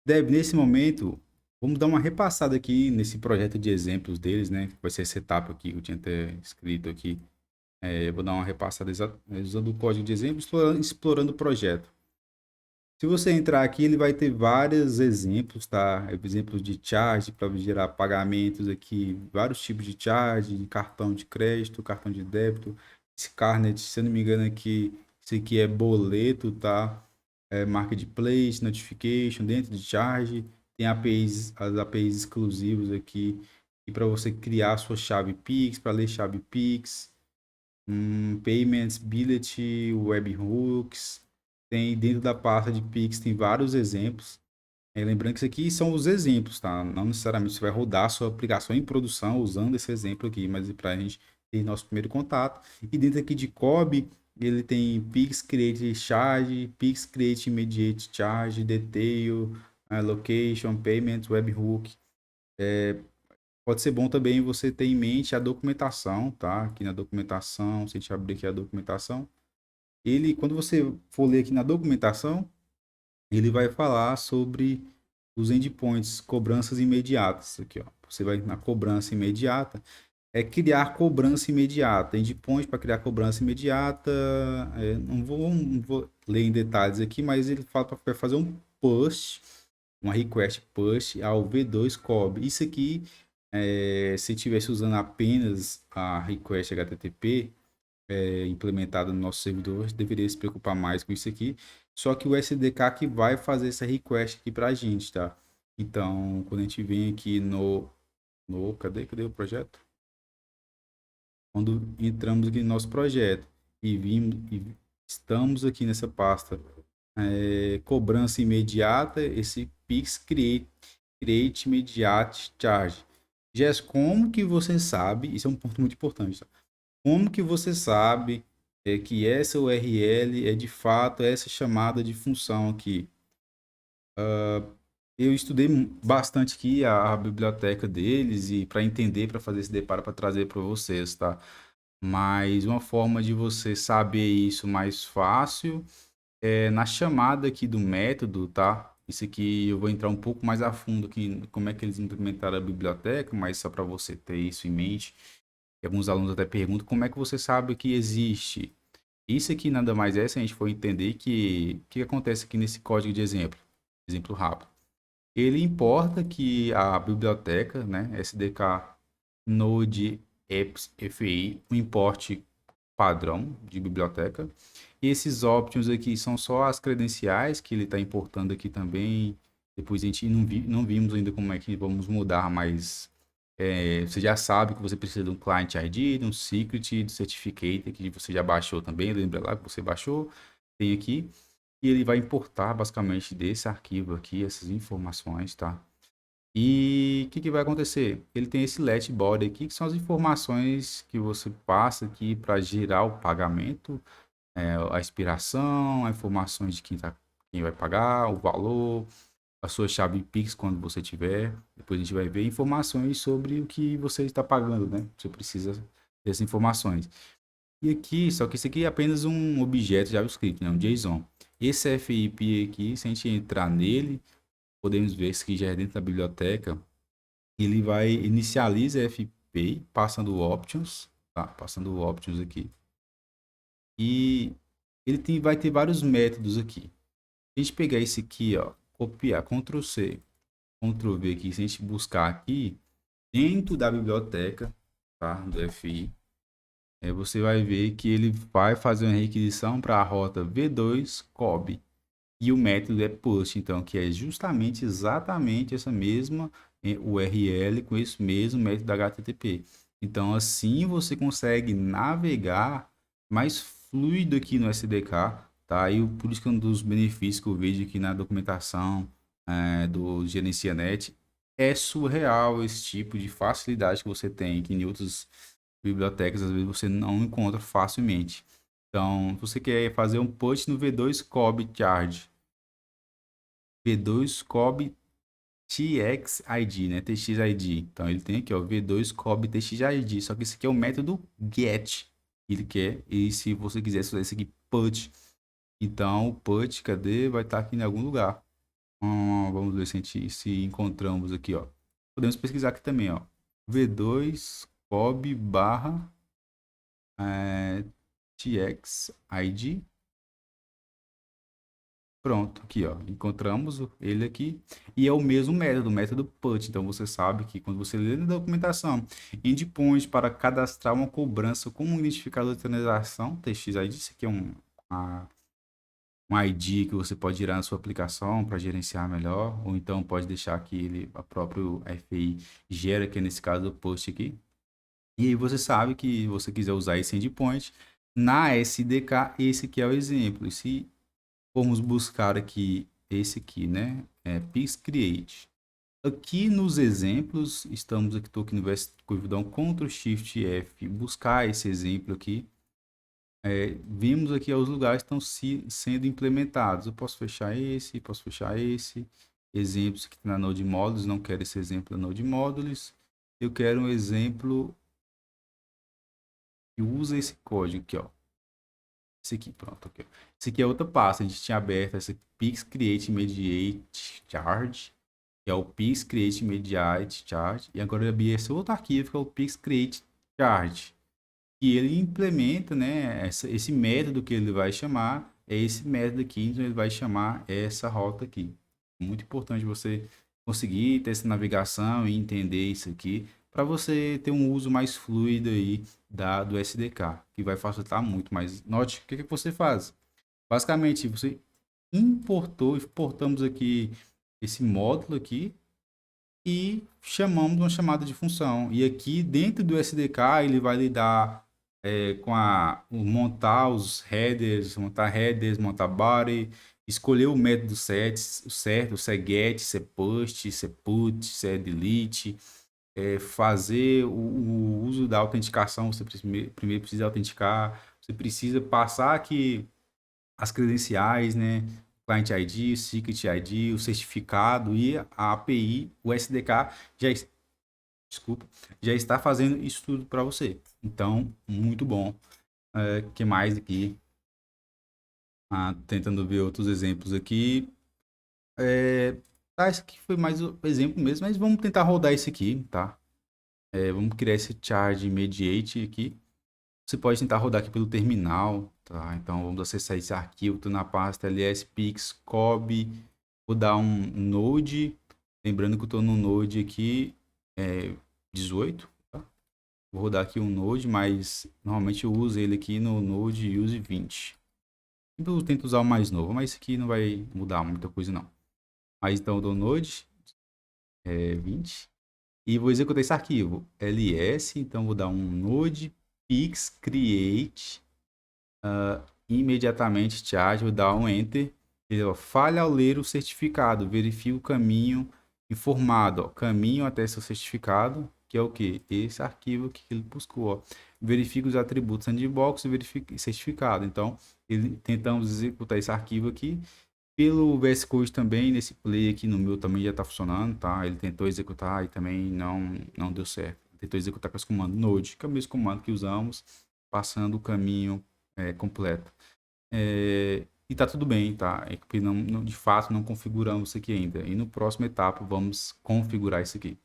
Deb, nesse momento, vamos dar uma repassada aqui nesse projeto de exemplos deles, né? Que vai ser essa etapa aqui que eu tinha até escrito aqui. Eu vou dar uma repassada usando o código de exemplo, explorando o projeto. Se você entrar aqui, ele vai ter vários exemplos, tá? Exemplos de charge para gerar pagamentos aqui, vários tipos de charge, de cartão de crédito, cartão de débito, Scarnet, se eu não me engano aqui, isso aqui é boleto, tá? Marketplace, notification, dentro de charge, tem APIs, as APIs exclusivas aqui, e para você criar a sua chave Pix, para ler chave Pix, payments, billet, webhooks, tem dentro da pasta de Pix, tem vários exemplos. Lembrando que isso aqui são os exemplos, tá? Não necessariamente você vai rodar a sua aplicação em produção usando esse exemplo aqui, mas para a gente ter nosso primeiro contato. E dentro aqui de COB, ele tem Pix Create Charge, Pix Create Immediate Charge, Detail, Location, Payment, Webhook. Pode ser bom também você ter em mente a documentação, tá? Aqui na documentação, se a gente abrir aqui a documentação, quando você for ler aqui na documentação, ele vai falar sobre os endpoints, cobranças imediatas. Aqui, ó. Você vai na cobrança imediata, criar cobrança imediata. Endpoint para criar cobrança imediata. Não vou ler em detalhes aqui, mas ele fala para fazer um push, uma request push ao V2 COB. Isso aqui, se tivesse usando apenas a request HTTP, implementada no nosso servidor, deveria se preocupar mais com isso aqui. Só que o SDK que vai fazer essa request aqui para a gente, tá? Então, quando a gente vem aqui cadê o projeto? Quando entramos aqui no nosso projeto e estamos aqui nessa pasta, cobrança imediata, esse Pix Create Immediate Charge. Jess, como que você sabe, isso é um ponto muito importante, tá? Como que você sabe que essa URL é de fato essa chamada de função aqui? Eu estudei bastante aqui a biblioteca deles e para entender, para fazer esse deparo, para trazer para vocês, tá? Mas uma forma de você saber isso mais fácil é na chamada aqui do método, tá? Isso aqui eu vou entrar um pouco mais a fundo aqui, como é que eles implementaram a biblioteca, mas só para você ter isso em mente. E alguns alunos até perguntam como é que você sabe que existe. Isso aqui nada mais é se a gente for entender que o que acontece aqui nesse código de exemplo, exemplo rápido. Ele importa que a biblioteca, né, SDK Node Apps FI, um import padrão de biblioteca. E esses options aqui são só as credenciais que ele está importando aqui também. Depois a gente não vimos ainda como é que vamos mudar, mas você já sabe que você precisa de um Client ID, de um Secret, do Certificate que você já baixou também. Lembra lá que você baixou? Tem aqui. E ele vai importar basicamente desse arquivo aqui essas informações, tá? E o que vai acontecer? Ele tem esse let body aqui, que são as informações que você passa aqui para gerar o pagamento, a expiração, as informações de quem vai pagar, o valor, a sua chave Pix quando você tiver. Depois a gente vai ver informações sobre o que você está pagando, né? Você precisa dessas informações. E aqui, só que isso aqui é apenas um objeto JavaScript, né? Um JSON. Esse FIP aqui, se a gente entrar nele, podemos ver que já é dentro da biblioteca. Ele vai inicializa FP, passando options, tá? Passando options aqui. E vai ter vários métodos aqui. Se a gente pegar esse aqui, ó, copiar, Ctrl C, Ctrl V aqui, se a gente buscar aqui, dentro da biblioteca, tá? Do FI, você vai ver que ele vai fazer uma requisição para a rota V2 COB. E o método é post, então, que é justamente exatamente essa mesma URL com esse mesmo método HTTP. Então, assim você consegue navegar mais fluido aqui no SDK, tá? E por isso que é um dos benefícios que eu vejo aqui na documentação do GerenciaNet é surreal esse tipo de facilidade que você tem, que em outras bibliotecas às vezes você não encontra facilmente. Então, se você quer fazer um push no V2 COB Charge, V2 COB TXID, né? TXID. Então ele tem aqui, ó, V2 COB TXID. Só que esse aqui é o método get. Ele quer. E se você quiser fazer esse aqui, put. Então o put, cadê? Vai estar aqui em algum lugar. Vamos ver se encontramos aqui, ó. Podemos pesquisar aqui também, ó. V2 COB barra TXID. Pronto, aqui, ó. Encontramos ele aqui. E é o mesmo método, o método PUT. Então, você sabe que quando você lê na documentação, endpoint para cadastrar uma cobrança com um identificador de transação, TXID, isso aqui é um ID que você pode gerar na sua aplicação para gerenciar melhor, ou então pode deixar que ele, a próprio FI gera, que é nesse caso o post aqui. E aí você sabe que você quiser usar esse endpoint na SDK, esse aqui é o exemplo. E se formos buscar aqui esse aqui, né, Pix Create. Aqui nos exemplos, estamos aqui, estou aqui no VS Code, dá um Ctrl Shift F, buscar esse exemplo aqui. Vimos aqui os lugares que estão sendo implementados. Eu posso fechar esse, posso fechar esse. Exemplos aqui na Node Modules, não quero esse exemplo na Node Modules. Eu quero um exemplo que usa esse código aqui, ó. Esse aqui, pronto. Aqui, ó. Esse aqui é outra pasta. A gente tinha aberto essa Pix Create Mediate Charge, que é o Pix Create Mediate Charge. E agora eu abri esse outro arquivo, que é o Pix Create Charge. E ele implementa, né, esse método que ele vai chamar, é esse método aqui, então ele vai chamar essa rota aqui. Muito importante você conseguir ter essa navegação e entender isso aqui, para você ter um uso mais fluido aí do SDK, que vai facilitar muito. Mas note, o que você faz? Basicamente, você exportamos aqui esse módulo aqui, e chamamos uma chamada de função. E aqui dentro do SDK ele vai lidar com montar os headers, montar body, escolher o método certo, se é get, se é post, se é put, se é delete, fazer o uso da autenticação. Você primeiro precisa autenticar, você precisa passar aqui as credenciais, né? Client ID, Secret ID, o certificado e a API, o SDK já, desculpa, já está fazendo isso tudo para você. Então, muito bom. Que mais aqui? Tentando ver outros exemplos aqui. Esse aqui foi mais o exemplo mesmo, mas vamos tentar rodar esse aqui, tá? Vamos criar esse charge mediate aqui. Você pode tentar rodar aqui pelo terminal, tá? Então vamos acessar esse arquivo, tô na pasta lspix.cob, vou dar um node, lembrando que eu estou no node aqui 18, tá? Vou rodar aqui um node, mas normalmente eu uso ele aqui no node use 20. Eu tento usar o mais novo, mas isso aqui não vai mudar muita coisa não. Mas então eu dou node 20 e vou executar esse arquivo ls, então vou dar um node pix create imediatamente charge, vou dar um enter. Falha ao ler o certificado, verifique o caminho informado, ó, caminho até seu certificado, que é o que? Esse arquivo que ele buscou, ó. Verifique os atributos sandbox e verifique certificado. Então, tentamos executar esse arquivo aqui. Pelo VS Code também, nesse play aqui no meu também já está funcionando, tá? Ele tentou executar e também não deu certo. Tentou executar com esse comando node, que é o mesmo comando que usamos, passando o caminho completo. E tá tudo bem, tá? É porque de fato não configuramos isso aqui ainda. E no próximo etapa vamos configurar isso aqui.